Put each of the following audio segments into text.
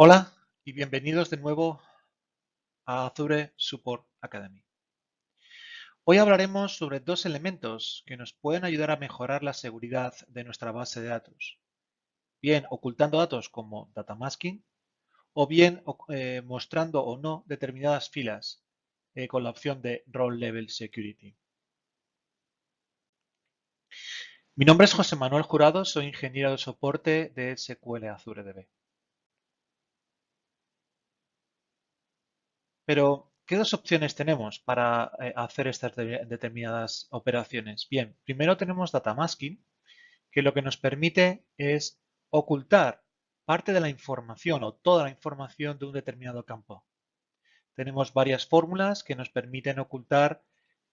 Hola y bienvenidos de nuevo a Azure Support Academy. Hoy hablaremos sobre dos elementos que nos pueden ayudar a mejorar la seguridad de nuestra base de datos, bien ocultando datos como data masking o bien mostrando o no determinadas filas con la opción de Role Level Security. Mi nombre es José Manuel Jurado, soy ingeniero de soporte de SQL Azure DB. Pero, ¿qué dos opciones tenemos para hacer estas determinadas operaciones? Bien, primero tenemos data masking, que lo que nos permite es ocultar parte de la información o toda la información de un determinado campo. Tenemos varias fórmulas que nos permiten ocultar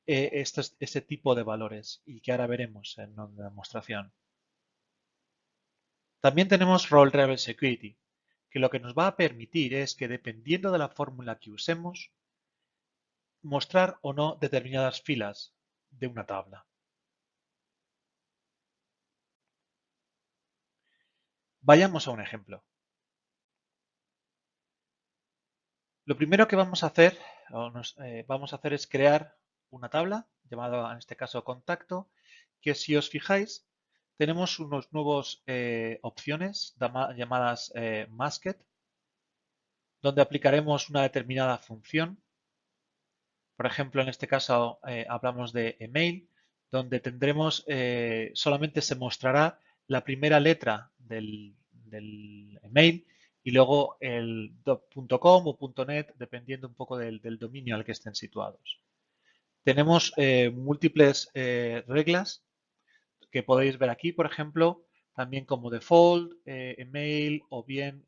este tipo de valores y que ahora veremos en la demostración. También tenemos Role Level Security, que lo que nos va a permitir es que dependiendo de la fórmula que usemos, mostrar o no determinadas filas de una tabla. Vayamos a un ejemplo. Lo primero que vamos a hacer, es crear una tabla llamada en este caso contacto, que si os fijáis tenemos unos nuevos opciones llamadas masked, donde aplicaremos una determinada función. Por ejemplo, en este caso hablamos de email, donde tendremos, solamente se mostrará la primera letra del email y luego el .com o .net, dependiendo un poco del dominio al que estén situados. Tenemos múltiples reglas que podéis ver aquí, por ejemplo, también como default, email o bien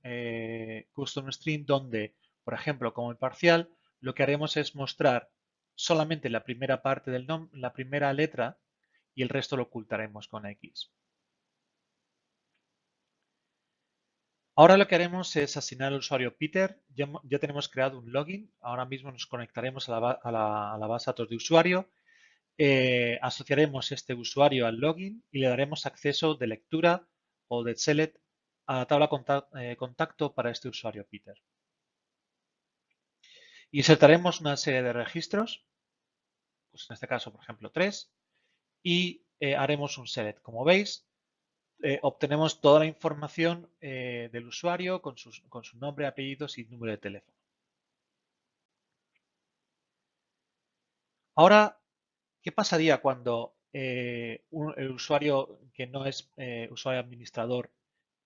custom string, donde, por ejemplo, como el parcial, lo que haremos es mostrar solamente la primera parte del nombre, la primera letra, y el resto lo ocultaremos con X. Ahora lo que haremos es asignar al usuario Peter. Ya tenemos creado un login. Ahora mismo nos conectaremos a la base de datos de usuario. Asociaremos este usuario al login y le daremos acceso de lectura o de select a la tabla contacto para este usuario Peter. Insertaremos una serie de registros, pues en este caso, por ejemplo, 3, y haremos un select. Como veis, obtenemos toda la información del usuario con su nombre, apellidos y número de teléfono. Ahora, ¿qué pasaría cuando el usuario que no es usuario administrador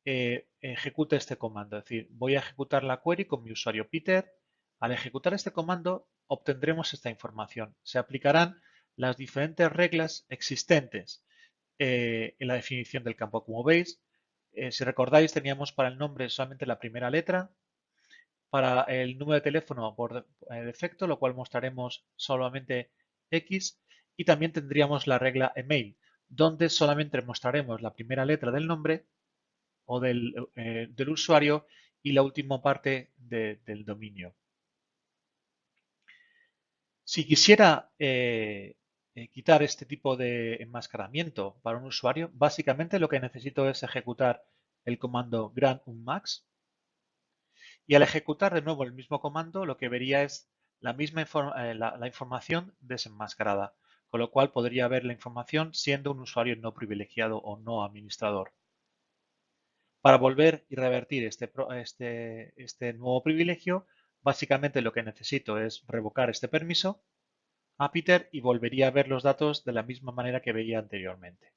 ejecute este comando? Es decir, voy a ejecutar la query con mi usuario Peter. Al ejecutar este comando obtendremos esta información. Se aplicarán las diferentes reglas existentes en la definición del campo. Como veis, si recordáis, teníamos para el nombre solamente la primera letra, para el número de teléfono por defecto, lo cual mostraremos solamente X, y también tendríamos la regla email, donde solamente mostraremos la primera letra del nombre o del usuario y la última parte del dominio. Si quisiera quitar este tipo de enmascaramiento para un usuario, básicamente lo que necesito es ejecutar el comando grant unmask. Y al ejecutar de nuevo el mismo comando, lo que vería es la misma la información desenmascarada, con lo cual podría ver la información siendo un usuario no privilegiado o no administrador. Para volver y revertir este nuevo privilegio, básicamente lo que necesito es revocar este permiso a Peter y volvería a ver los datos de la misma manera que veía anteriormente.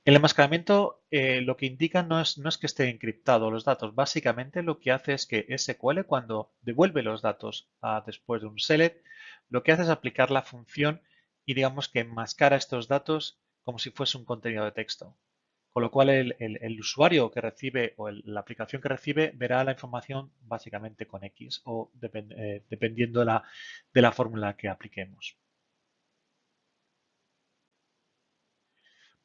El enmascaramiento lo que indica no es que esté encriptado los datos. Básicamente lo que hace es que SQL, cuando devuelve los datos después de un select, lo que hace es aplicar la función y digamos que enmascara estos datos como si fuese un contenido de texto. Con lo cual el usuario que recibe o la aplicación que recibe verá la información básicamente con X o dependiendo de la fórmula que apliquemos.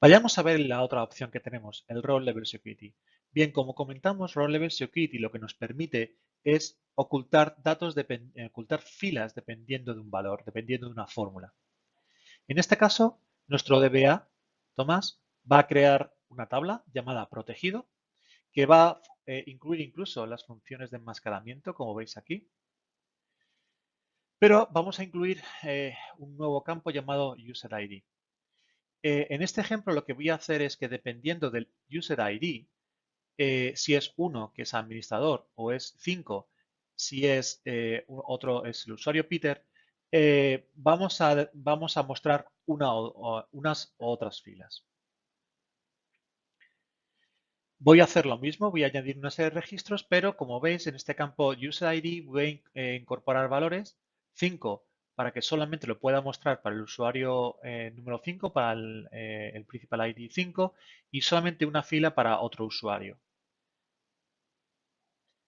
Vayamos a ver la otra opción que tenemos, el Role Level Security. Bien, como comentamos, Role Level Security lo que nos permite es ocultar datos, ocultar filas dependiendo de un valor, dependiendo de una fórmula. En este caso, nuestro DBA, Tomás, va a crear una tabla llamada protegido, que va a incluir incluso las funciones de enmascaramiento, como veis aquí. Pero vamos a incluir un nuevo campo llamado UserID. En este ejemplo lo que voy a hacer es que dependiendo del UserID, si es 1 que es administrador o es 5 si es otro es el usuario Peter, vamos a mostrar unas u otras filas. Voy a hacer lo mismo, voy a añadir una serie de registros, pero como veis en este campo UserID voy a incorporar valores 5 para que solamente lo pueda mostrar para el usuario número 5, para el principal ID 5 y solamente una fila para otro usuario.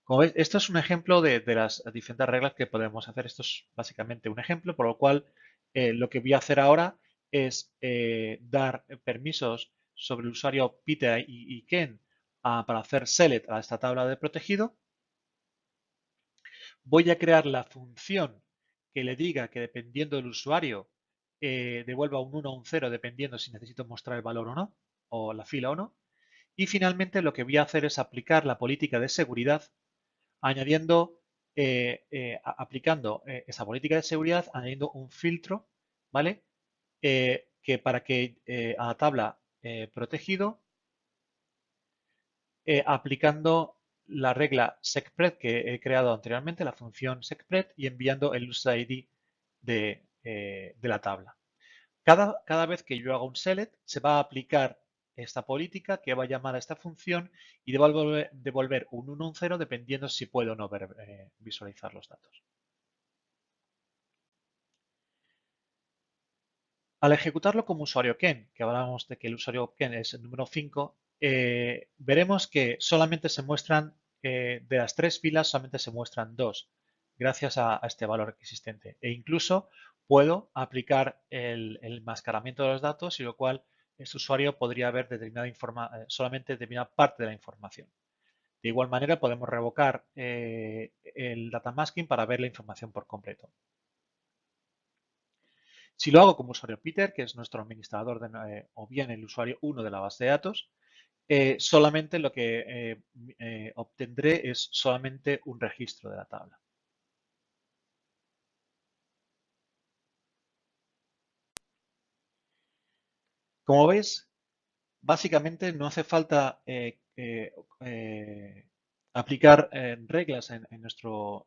Como veis, esto es un ejemplo de las diferentes reglas que podemos hacer. Esto es básicamente un ejemplo, por lo cual lo que voy a hacer ahora es dar permisos sobre el usuario Peter y Ken para hacer select a esta tabla de protegido. Voy a crear la función que le diga que dependiendo del usuario devuelva un 1 o un 0 dependiendo si necesito mostrar el valor o no, o la fila o no. Y finalmente lo que voy a hacer es aplicar la política de seguridad añadiendo, aplicando esa política de seguridad, añadiendo un filtro, ¿vale? Que para que a la tabla protegido, aplicando la regla secpred que he creado anteriormente, la función secpred, y enviando el user ID de la tabla. Cada vez que yo haga un select, se va a aplicar esta política que va a llamar a esta función y devolver un 1 o un 0 dependiendo si puedo o no visualizar los datos. Al ejecutarlo como usuario Ken, que hablábamos de que el usuario Ken es el número 5, veremos que solamente se muestran, de las 3 filas, solamente se muestran 2, gracias a este valor existente. E incluso puedo aplicar el enmascaramiento de los datos, y lo cual este usuario podría ver solamente determinada parte de la información. De igual manera, podemos revocar el data masking para ver la información por completo. Si lo hago como usuario Peter, que es nuestro administrador o bien el usuario 1 de la base de datos, solamente lo que obtendré es solamente un registro de la tabla. Como veis, básicamente no hace falta aplicar reglas en nuestro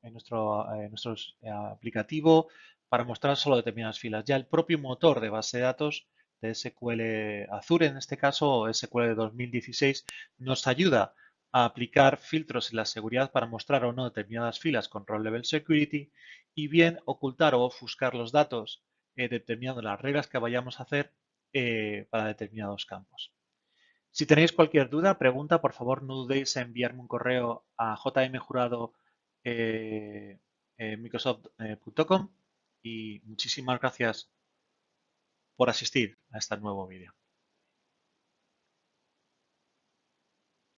aplicativo para mostrar solo determinadas filas. Ya el propio motor de base de datos de SQL Azure, en este caso, o SQL 2016, nos ayuda a aplicar filtros en la seguridad para mostrar o no determinadas filas con Role Level Security y bien ocultar o ofuscar los datos determinando las reglas que vayamos a hacer para determinados campos. Si tenéis cualquier duda, pregunta, por favor no dudéis en enviarme un correo a jmjurado@microsoft.com y muchísimas gracias por asistir a este nuevo vídeo.